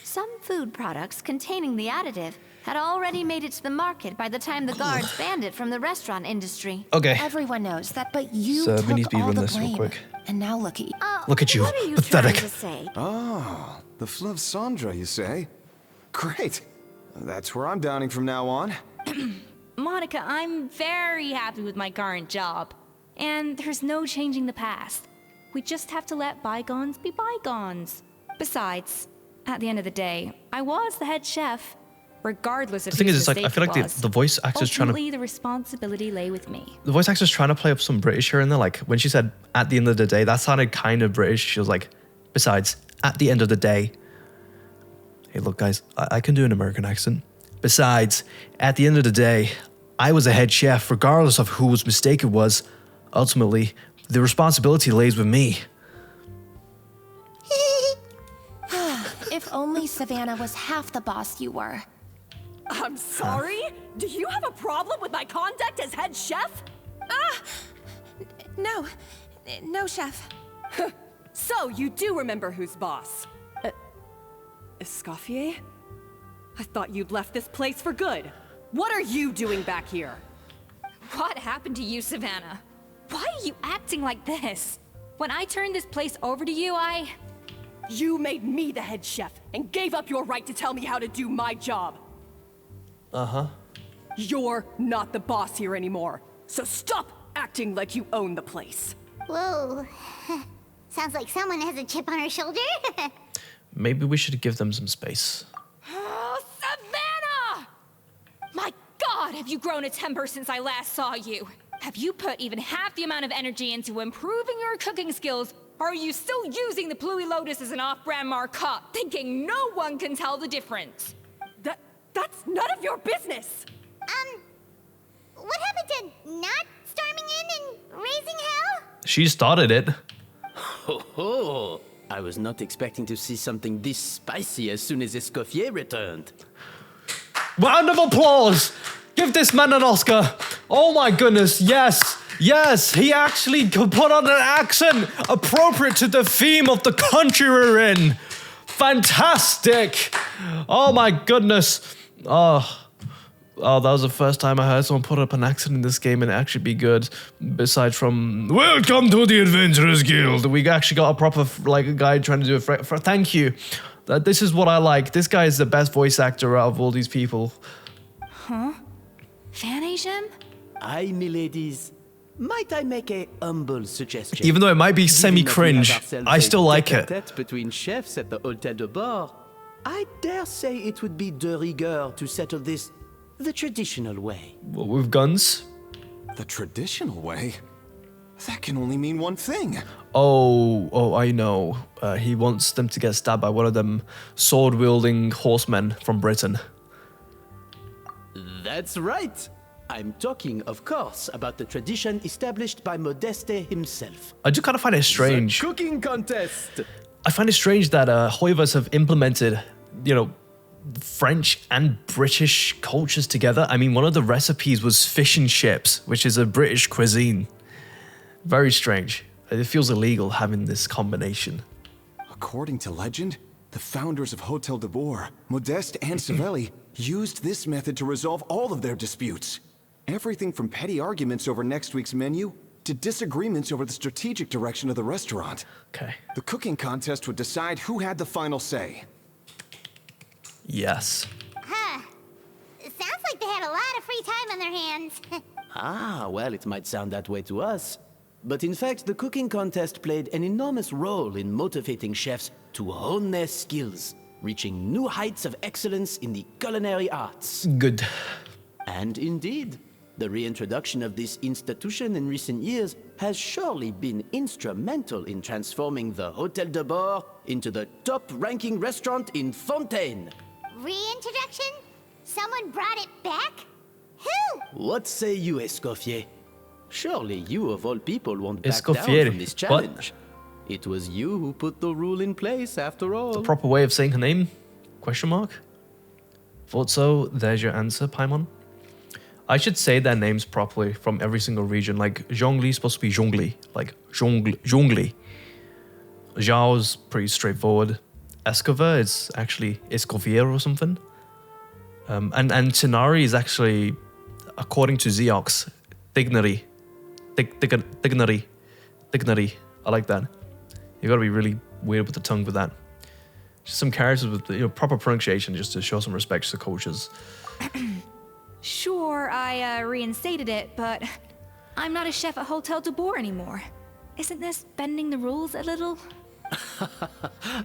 some food products containing the additive had already made it to the market by the time the guards banned it from the restaurant industry. Okay. Everyone knows that, but you So we need took to all run the this real blame. quick. And now look at you. Look at you, What are you pathetic. trying to say? Oh, the Fleuve Cendre, you say? Great. That's where I'm dining from now on. Monica, I'm very happy with my current job. And there's no changing the past. We just have to let bygones be bygones. Besides, at the end of the day, I was the head chef. Regardless of The thing whose is, it's like, I mistake feel it like was. the voice actor's trying to... Ultimately, the responsibility lay with me. The voice actor's trying to play up some British here and there. Like, when she said, at the end of the day, that sounded kind of British. She was like, besides, at the end of the day. Hey, look, guys, I can do an American accent. Besides, at the end of the day, I was a head chef, regardless of whose mistake it was. Ultimately, the responsibility lays with me. If only Savannah was half the boss you were. I'm sorry? Do you have a problem with my conduct as head chef? No, chef. So you do remember who's boss? Escoffier? I thought you'd left this place for good. What are you doing back here? What happened to you, Savannah? Why are you acting like this? When I turned this place over to you, You made me the head chef and gave up your right to tell me how to do my job. Uh-huh. You're not the boss here anymore, so stop acting like you own the place. Whoa. Sounds like someone has a chip on her shoulder. Maybe we should give them some space. Oh, Savannah! My God, have you grown a temper since I last saw you? Have you put even half the amount of energy into improving your cooking skills, or are you still using the Pluie Lotus as an off-brand markup, thinking no one can tell the difference? That's none of your business! What happened to not storming in and raising hell? She started it. Ho ho! I was not expecting to see something this spicy as soon as Escoffier returned. Round of applause! Give this man an Oscar! Oh my goodness, yes! Yes, he actually could put on an accent appropriate to the theme of the country we're in. Fantastic! Oh my goodness. Oh, that was the first time I heard someone put up an accent in this game and actually be good. Besides from, welcome to the Adventurers Guild. We actually got a proper, like, a guy trying to do a thank you. This is what I like. This guy is the best voice actor out of all these people. Huh? Fanasium? Aye, miladies. Might I make a humble suggestion? Even though it might be semi-cringe, I still like it. Between chefs at the Hotel Debord, I dare say it would be de rigueur to settle this the traditional way. What, with guns? The traditional way? That can only mean one thing. Oh, I know. He wants them to get stabbed by one of them sword-wielding horsemen from Britain. That's right. I'm talking, of course, about the tradition established by Modeste himself. I do kind of find it strange. The cooking contest. I find it strange that Hoivas have implemented, French and British cultures together. I mean, one of the recipes was fish and chips, which is a British cuisine. Very strange. It feels illegal having this combination. According to legend, the founders of Hotel Debord, Modeste and Savelli, used this method to resolve all of their disputes. Everything from petty arguments over next week's menu to disagreements over the strategic direction of the restaurant. Okay. The cooking contest would decide who had the final say. Yes. Huh. Sounds like they had a lot of free time on their hands. Ah, well, it might sound that way to us. But in fact, the cooking contest played an enormous role in motivating chefs to hone their skills, reaching new heights of excellence in the culinary arts. Good. And indeed, the reintroduction of this institution in recent years has surely been instrumental in transforming the Hotel Debord into the top-ranking restaurant in Fontaine. Reintroduction? Someone brought it back? Who? What say you, Escoffier? Surely you, of all people, won't back Escoffier. down from this challenge. What? It was you who put the rule in place, after all. The proper way of saying her name? Question mark? Thought so. There's your answer, Paimon. I should say their names properly from every single region. Like, Zhongli is supposed to be Zhongli. Like, Zhongli. Zhao's pretty straightforward. Escoffier is actually Escoffier or something. And Culinary is actually, according to Xeox, Dignary. Dignary. I like that. You gotta be really weird with the tongue with that. Just some characters with proper pronunciation just to show some respect to the cultures. Sure, I reinstated it, but I'm not a chef at Hotel Debord anymore. Isn't this bending the rules a little?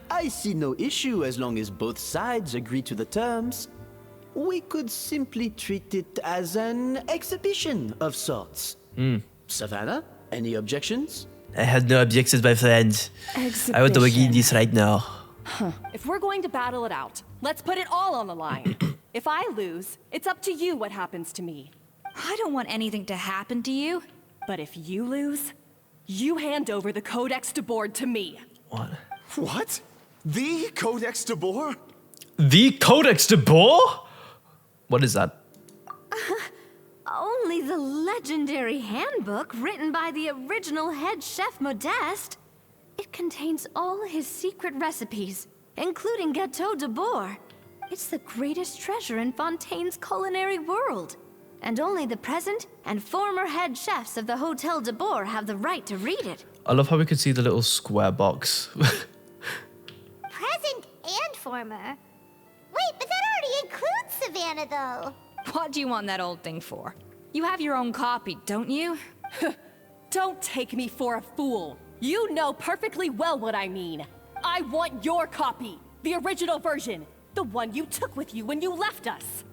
I see no issue as long as both sides agree to the terms. We could simply treat it as an exhibition of sorts. Savannah, any objections? I have no objections, my friend. I want to begin this right now. If we're going to battle it out, let's put it all on the line. If I lose, it's up to you what happens to me. I don't want anything to happen to you. But if you lose, you hand over the Codex Debord to me. What? What? The Codex Debord? The Codex Debord? What is that? Only the legendary handbook written by the original head chef Modeste. It contains all his secret recipes, including Gâteau Debord. It's the greatest treasure in Fontaine's culinary world. And only the present and former head chefs of the Hotel Debord have the right to read it. I love how we could see the little square box. Present and former? Wait, but that already includes Savannah, though. What do you want that old thing for? You have your own copy, don't you? Don't take me for a fool. You know perfectly well what I mean. I want your copy. The original version. The one you took with you when you left us.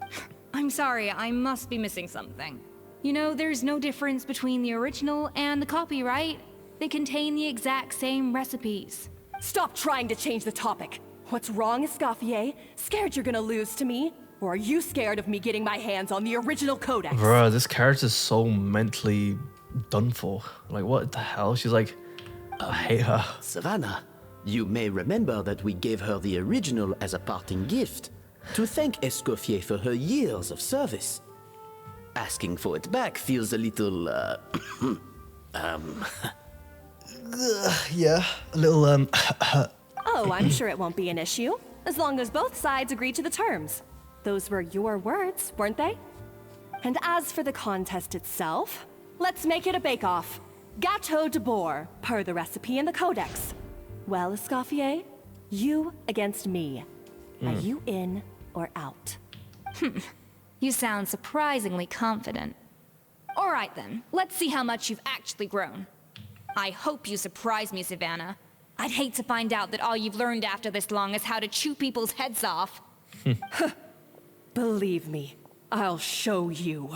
I'm sorry, I must be missing something. You know, there's no difference between the original and the copy, right? They contain the exact same recipes. Stop trying to change the topic. What's wrong, Escoffier? Scared you're gonna lose to me? Or are you scared of me getting my hands on the original Codex? Bruh, this character's so mentally done for. Like, what the hell? She's like, I hate her. Savannah, you may remember that we gave her the original as a parting gift to thank Escoffier for her years of service. Asking for it back feels a little, Yeah, a little, Oh, I'm sure it won't be an issue, as long as both sides agree to the terms. Those were your words, weren't they? And as for the contest itself, let's make it a bake-off. Gâteau Debord, per the recipe in the codex. Well, Escoffier, you against me. Are you in or out? You sound surprisingly confident. All right then, let's see how much you've actually grown. I hope you surprise me, Savannah. I'd hate to find out that all you've learned after this long is how to chew people's heads off. Believe me, I'll show you.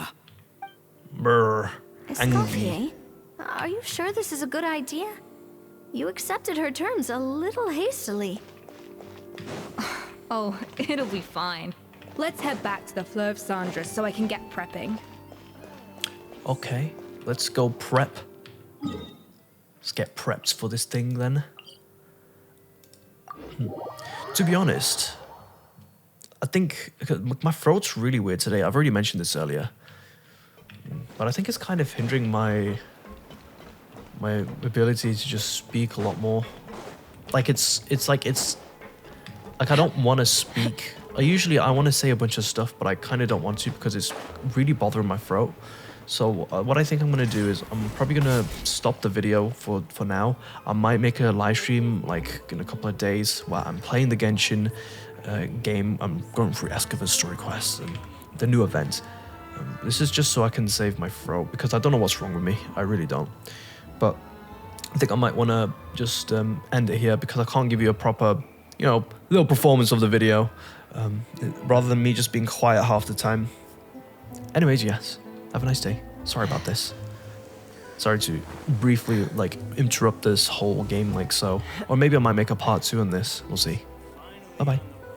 Brr. Escoffier, are you sure this is a good idea? You accepted her terms a little hastily. Oh, it'll be fine. Let's head back to the Fleuve Cendres so I can get prepping. Okay, let's go prep. Let's get prepped for this thing then. To be honest, I think my throat's really weird today. I've already mentioned this earlier, but I think it's kind of hindering my ability to just speak a lot more. Like it's like I don't want to speak. I want to say a bunch of stuff, but I kind of don't want to because it's really bothering my throat. So what I think I'm going to do is I'm probably going to stop the video for now. I might make a live stream like in a couple of days while I'm playing the Genshin game. I'm going through Escoffier's story quests and the new event. This is just so I can save my throat because I don't know what's wrong with me. I really don't. But I think I might want to just end it here because I can't give you a proper, little performance of the video rather than me just being quiet half the time. Anyways, yes. Have a nice day. Sorry about this. Sorry to briefly, interrupt this whole game like so. Or maybe I might make a part 2 on this. We'll see. Bye-bye.